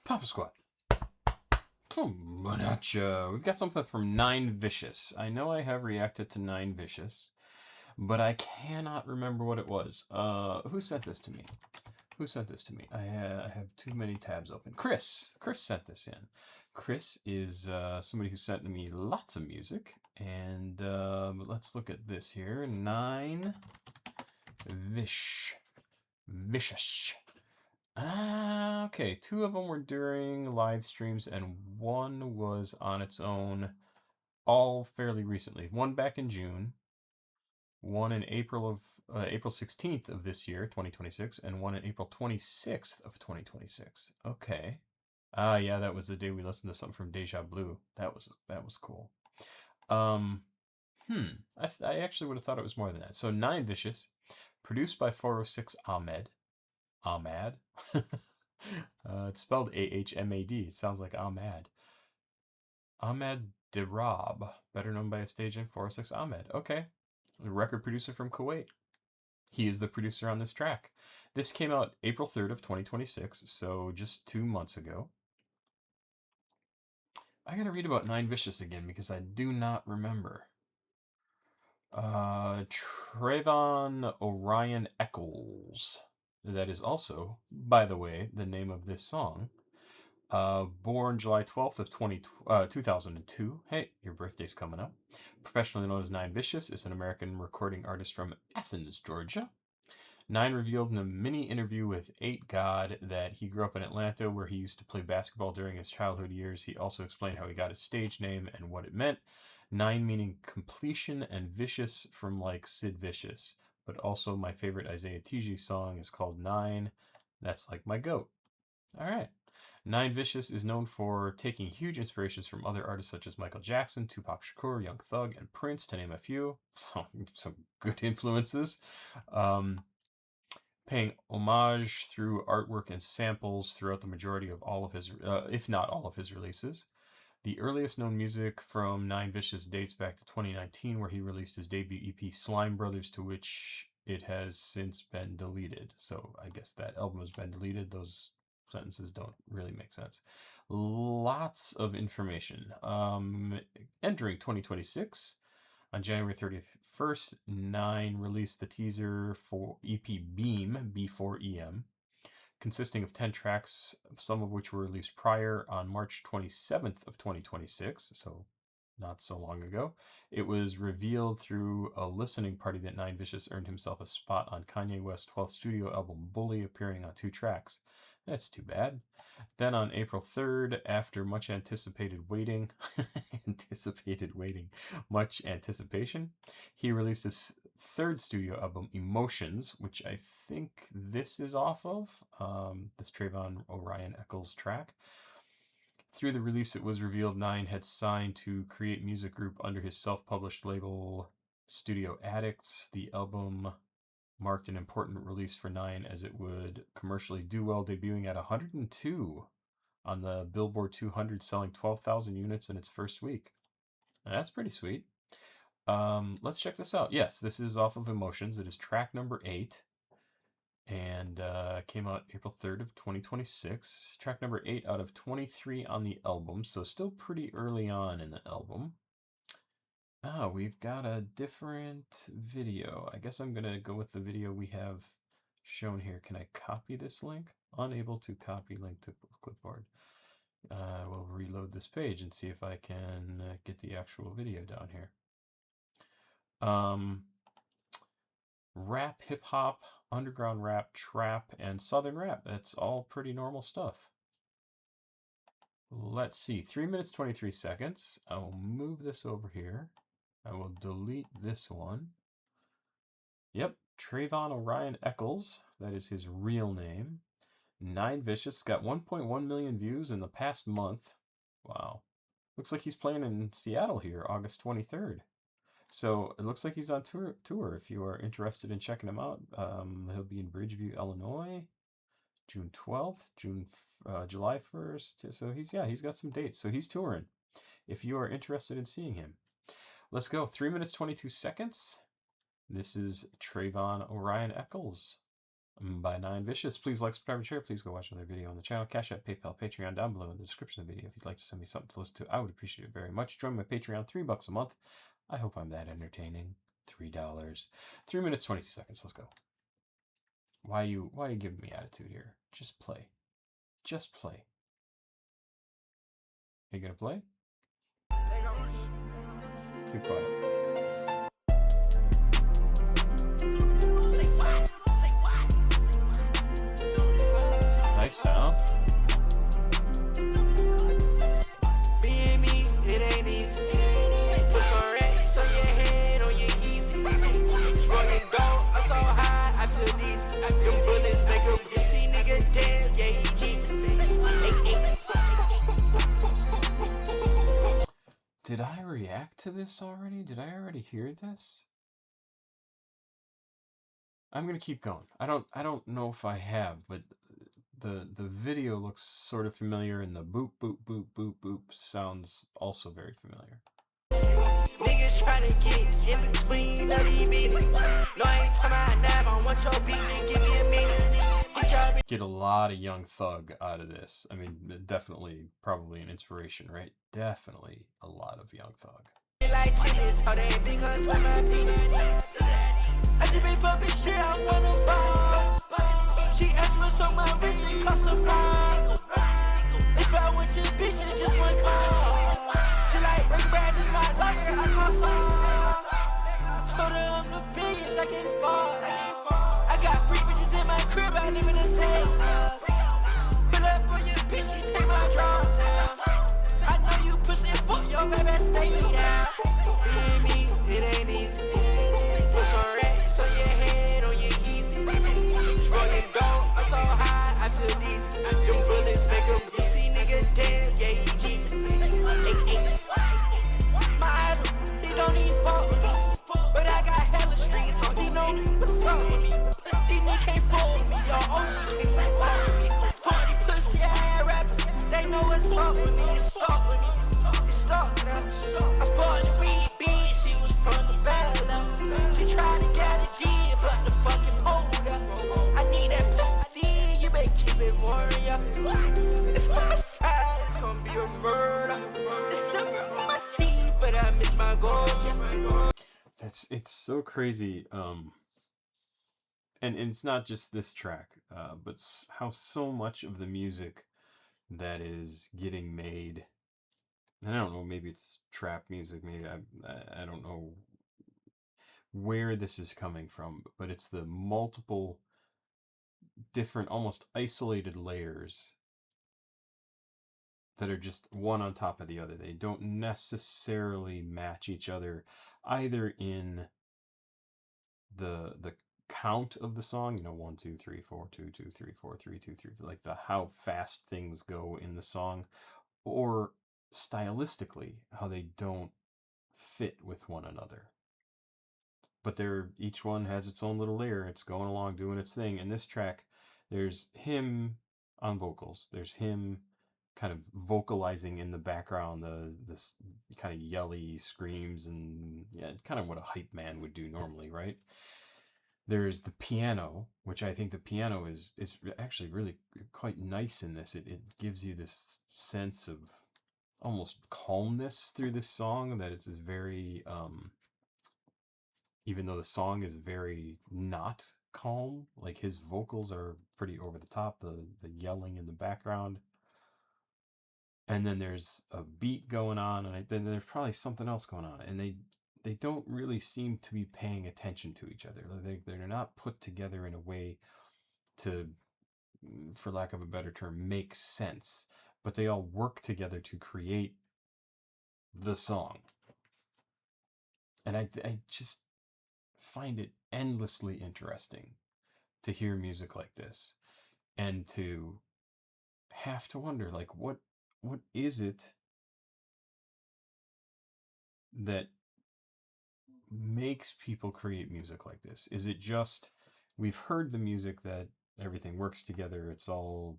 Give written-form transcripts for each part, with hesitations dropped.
Papa Squat. Coming at ya. We've got something from Nine Vicious. I know I have reacted to Nine Vicious, but I cannot remember what it was. Who sent this to me? Who sent this to me? I have too many tabs open. Chris. Chris sent this in. Chris is somebody who sent me lots of music. And let's look at this here. Nine Vicious. Okay, two of them were during live streams and one was on its own, all fairly recently. One back in June, one in April 16th of this year, 2026, and one in April 26th of 2026. Okay. Yeah, that was the day we listened to something from Deja Blue. That was cool. I actually would have thought it was more than that. So Nine Vicious, produced by 406ahmad. Ahmad. It's spelled Ahmad. It sounds like Ahmad. Ahmad Dirab, better known by his stage name 406 Ahmad. Okay. A record producer from Kuwait. He is the producer on this track. This came out April 3rd of 2026, so just 2 months ago. I gotta read about Nine Vicious again because I do not remember. Trevon Orion Echols. That is also, by the way, the name of this song. Born July 12th of 2002. Hey, your birthday's coming up. Professionally known as Nine Vicious, is an American recording artist from Athens, Georgia. Nine revealed in a mini interview with 8God that he grew up in Atlanta where he used to play basketball during his childhood years. He also explained how he got his stage name and what it meant. Nine meaning completion and vicious from like Sid Vicious. But also my favorite Isaiah Tiji song is called Nine. That's like my goat. All right. Nine Vicious is known for taking huge inspirations from other artists such as Michael Jackson, Tupac Shakur, Young Thug, and Prince, to name a few. Some good influences. Paying homage through artwork and samples throughout the majority of all of his, if not all of his releases. The earliest known music from Nine Vicious dates back to 2019, where he released his debut EP Slime Brothers, to which it has since been deleted. So I guess that album has been deleted. Those sentences don't really make sense. Lots of information. Entering 2026, on January 31st, Nine released the teaser for EP Beam, B4EM, consisting of 10 tracks, some of which were released prior on March 27th of 2026, so not so long ago. It was revealed through a listening party that Nine Vicious earned himself a spot on Kanye West's 12th studio album Bully, appearing on 2 tracks. That's too bad. Then on April 3rd, after much anticipated waiting, much anticipation, he released his 3rd studio album, Emotions, which I think this is off of, this Trevon Orion Echols track. Through the release, it was revealed Nine had signed to Create Music Group under his self-published label Studio Addicts. The album marked an important release for Nine as it would commercially do well, debuting at 102 on the Billboard 200, selling 12,000 units in its first week. That's pretty sweet. Let's check this out. Yes, this is off of Emotions. It is track number 8 and came out April 3rd of 2026. Track number 8 out of 23 on the album, so still pretty early on in the album. Oh, we've got a different video. I guess I'm going to go with the video we have shown here. Can I copy this link? Unable to copy link to clipboard. We'll reload this page and see if I can get the actual video down here. Rap, hip hop, underground rap, trap, and southern rap. That's all pretty normal stuff. Let's see, 3 minutes, 23 seconds. I will move this over here. I will delete this one. Yep, Trevon Orion Echols. That is his real name. Nine Vicious got 1.1 million views in the past month. Wow. Looks like he's playing in Seattle here, August 23rd. So it looks like he's on tour. If you are interested in checking him out, he'll be in Bridgeview, Illinois, June 12th, July 1st. So he's got some dates. So he's touring. If you are interested in seeing him, let's go. 3 minutes, 22 seconds. This is Trevon Orion Echols by 9 Vicious. Please like, subscribe, and share. Please go watch another video on the channel. Cash App, PayPal, Patreon down below in the description of the video. If you'd like to send me something to listen to, I would appreciate it very much. Join my Patreon, $3 a month. I hope I'm that entertaining. $3. 3 minutes, 22 seconds. Let's go. Why are you giving me attitude here? Just play. Just play. Are you gonna play? Too quiet. Nice sound. Being me, it ain't easy. Push on red, so your head on your easy. Rolling gold, I'm so high, I feel dizzy. Them bullets make a pussy nigga dance, yeah, he cheesy. Did I react to this already? Did I already hear this? I'm gonna keep going. I don't know if I have, but the video looks sort of familiar, and the boop boop boop boop boop sounds also very familiar. Niggas tryna get in between of these bitches. No, I ain't talking about now, I want your bitch, give me a minute. Get a lot of Young Thug out of this. I mean, definitely, probably an inspiration, right? Definitely a lot of Young Thug. Like tennis, how they big on my feet. I just been pumping shit, I wanna ball. She asked what's on my wrist, it costs a ball. If I want your bitch, it just one call. She like, break bad, need my lawyer, I call songs. Told her I'm the biggest, I can't fall. I got free bitches in my crib, I live in a safe house. Pull up on your bitch, she take my drawers now. I know you pussy fuck, your baby stay down. Being me, it ain't easy. Push on red, so your head on your easy. Rolling gold, I'm so high, I feel dizzy. Them bullets make a pussy nigga dance, yeah, he cheesy. My idol, he don't even fuck with me. But I got hella streets, so he know what's up with me. Pussy nigga can't fuck with me, your OG can't fuck with me. 40 pussy ass rappers, they know what's up with me. It's stuck with me, it's stuck now. I fought the weed bitch, she was from the Bella. She tried to get it deep, but the fucking pulled up. I need that pussy, you better keep it warrior. It's on my side, it's gonna be a murder. It's sugar on my teeth, but I miss my goals, yeah. It's so crazy. And it's not just this track, but how so much of the music that is getting made, and I don't know, maybe it's trap music, maybe I don't know where this is coming from, but it's the multiple different, almost isolated layers that are just one on top of the other. They don't necessarily match each other, either in the count of the song, 1 2 3 4 2 2 3 4 3 2 3, like the how fast things go in the song, or stylistically how they don't fit with one another. But each one has its own little layer. It's going along doing its thing. In this track, there's him on vocals, there's him kind of vocalizing in the background, this kind of yelly screams, and yeah, kind of what a hype man would do normally, right? There's the piano, which I think the piano is actually really quite nice in this. It gives you this sense of almost calmness through this song, that it's very, even though the song is very not calm, like his vocals are pretty over the top, the yelling in the background. And then there's a beat going on, and then there's probably something else going on, and they don't really seem to be paying attention to each other. They're not put together in a way to, for lack of a better term, make sense, but they all work together to create the song. And I just find it endlessly interesting to hear music like this, and to have to wonder, like, what is it that makes people create music like this? Is it just, we've heard the music that everything works together, it's all,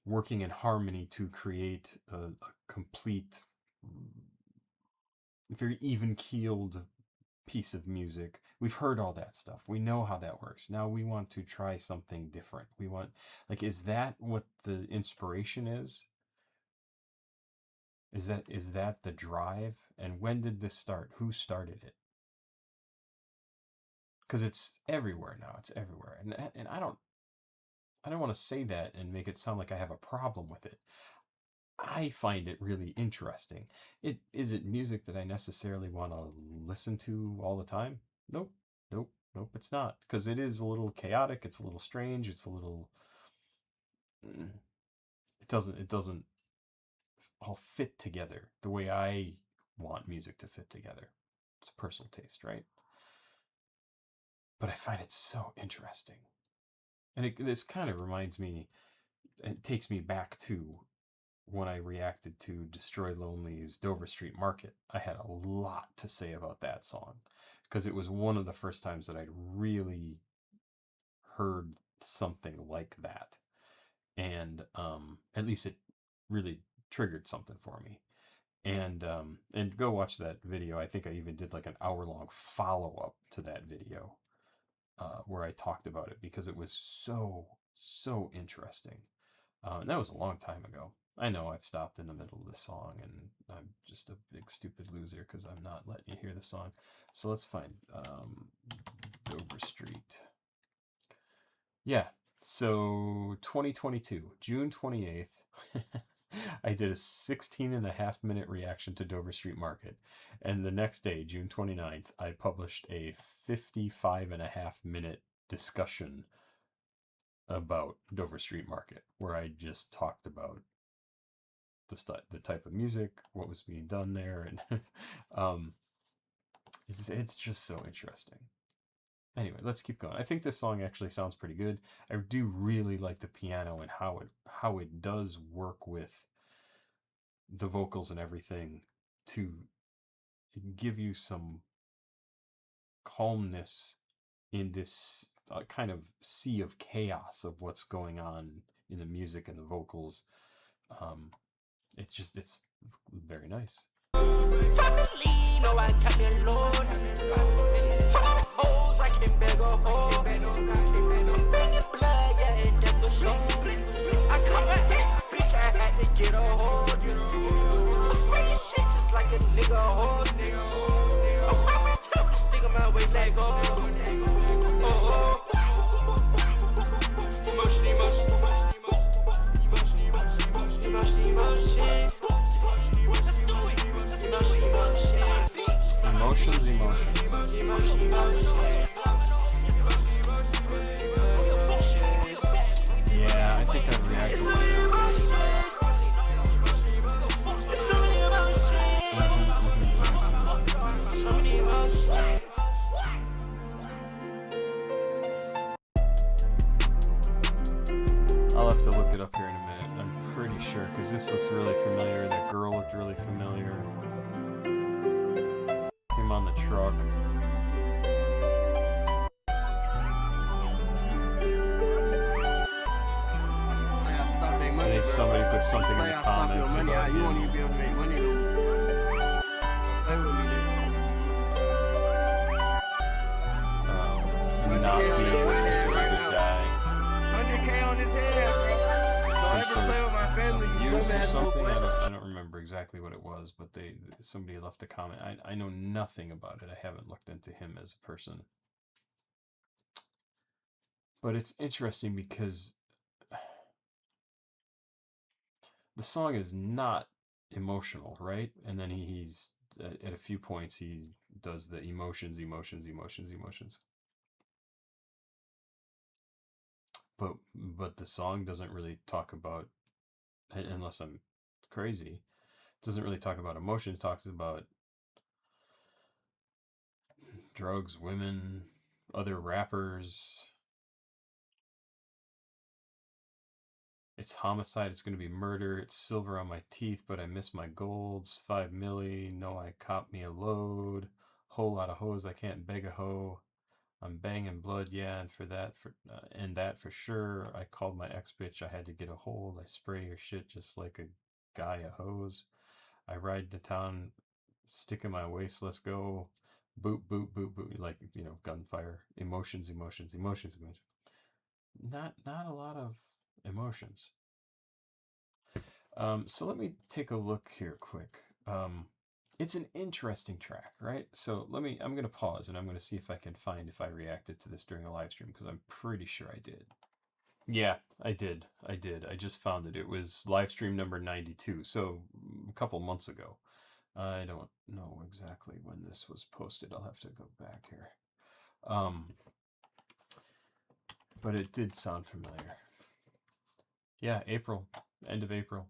working in harmony to create a complete, very even-keeled piece of music. We've heard all that stuff. We know how that works. Now we want to try something different. We want, like, is that what the inspiration is? Is that the drive? And when did this start? Who started it? Because it's everywhere now. It's everywhere, and I don't want to say that and make it sound like I have a problem with it. I find it really interesting. Is it music that I necessarily want to listen to all the time? Nope, nope, nope. It's not, because it is a little chaotic. It's a little strange. It's a little. It doesn't all fit together the way I want music to fit together. It's a personal taste, right? But I find it so interesting, and this kind of reminds me. It takes me back to when I reacted to Destroy Lonely's Dover Street Market. I had a lot to say about that song because it was one of the first times that I'd really heard something like that. And at least it really triggered something for me. And go watch that video. I think I even did like an hour-long follow-up to that video where I talked about it because it was so interesting. And that was a long time ago. I know I've stopped in the middle of the song and I'm just a big stupid loser because I'm not letting you hear the song. So let's find Dover Street. Yeah, so 2022, June 28th, I did a 16.5 minute reaction to Dover Street Market. And the next day, June 29th, I published a 55.5 minute discussion about Dover Street Market, where I just talked about the type of music, what was being done there, and it's just so interesting. Anyway, let's keep going. I think this song actually sounds pretty good. I do really like the piano and how it does work with the vocals and everything to give you some calmness in this kind of sea of chaos of what's going on in the music and the vocals. It's very nice. Family, no one can be alone. How many hoes I can beg a hoe? Bringing blood, yeah, and death for sure. I caught my ex, bitch, I had to get a hold. I'm spraying shit just like a nigga hold. I'm wearing tell me to stick on my waist like oh. Yeah, I think I've reacted to this. I'll have to look it up here in a minute. I'm pretty sure, because this looks really familiar. That girl looked really familiar. Him on the truck. I think somebody put something in the comments about him not being a good guy. 100K on his head, bro. Don't ever play with my family. Abuse or something. I don't remember exactly what it was, but somebody left a comment. I know nothing about it. I haven't looked into him as a person. But it's interesting because the song is not emotional, right? And then he's at a few points he does the emotions. But the song doesn't really talk about, unless I'm crazy, doesn't really talk about emotions. Talks about drugs, women, other rappers. It's homicide. It's going to be murder. It's silver on my teeth, but I miss my golds. 5 milli. No, I cop me a load. Whole lot of hoes. I can't beg a hoe. I'm banging blood, yeah, and that for sure. I called my ex bitch. I had to get a hold. I spray your shit just like a guy a hose. I ride to town, stick in my waist. Let's go. boop, boop, boop, boop, like, gunfire, emotions, emotions, emotions, emotions. Not a lot of emotions. So let me take a look here quick. It's an interesting track, right? So I'm going to pause and I'm going to see if I can find if I reacted to this during a live stream, because I'm pretty sure I did. Yeah, I did. I just found it. It was live stream number 92. So a couple months ago. I don't know exactly when this was posted. I'll have to go back here. But it did sound familiar. Yeah, April, end of April.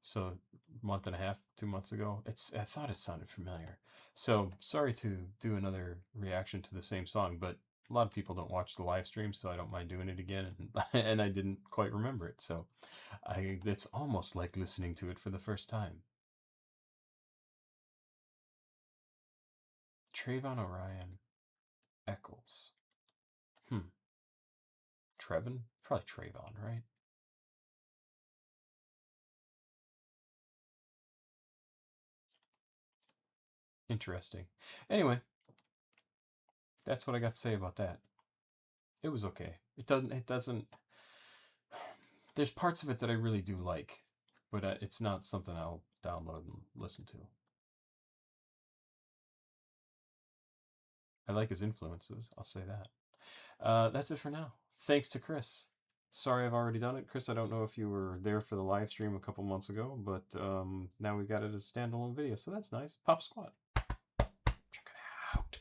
So month and a half, 2 months ago. I thought it sounded familiar. So sorry to do another reaction to the same song, but a lot of people don't watch the live stream, so I don't mind doing it again. And I didn't quite remember it, so it's almost like listening to it for the first time. Trevon Orion, Echols. Trevon? Probably Trevon, right? Interesting. Anyway, that's what I got to say about that. It was okay. It doesn't, there's parts of it that I really do like, but it's not something I'll download and listen to. I like his influences, I'll say that. That's it for now. Thanks to Chris. Sorry I've already done it. Chris, I don't know if you were there for the live stream a couple months ago, but now we got it as a standalone video, so that's nice. Pop Squat. Check it out.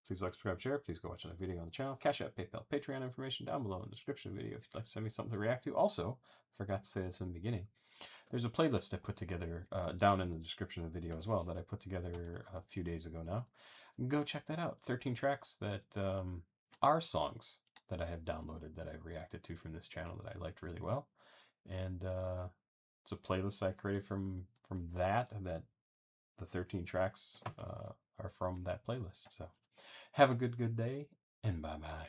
Please like, subscribe, share. Please go watch another video on the channel. CashApp, PayPal, Patreon information down below in the description of the video if you'd like to send me something to react to. Also, forgot to say this in the beginning, there's a playlist I put together down in the description of the video as well that I put together a few days ago now. Go check that out. 13 tracks that are songs that I have downloaded that I've reacted to from this channel that I liked really well. And it's a playlist I created from that the 13 tracks are from that playlist. So have a good day, and bye-bye.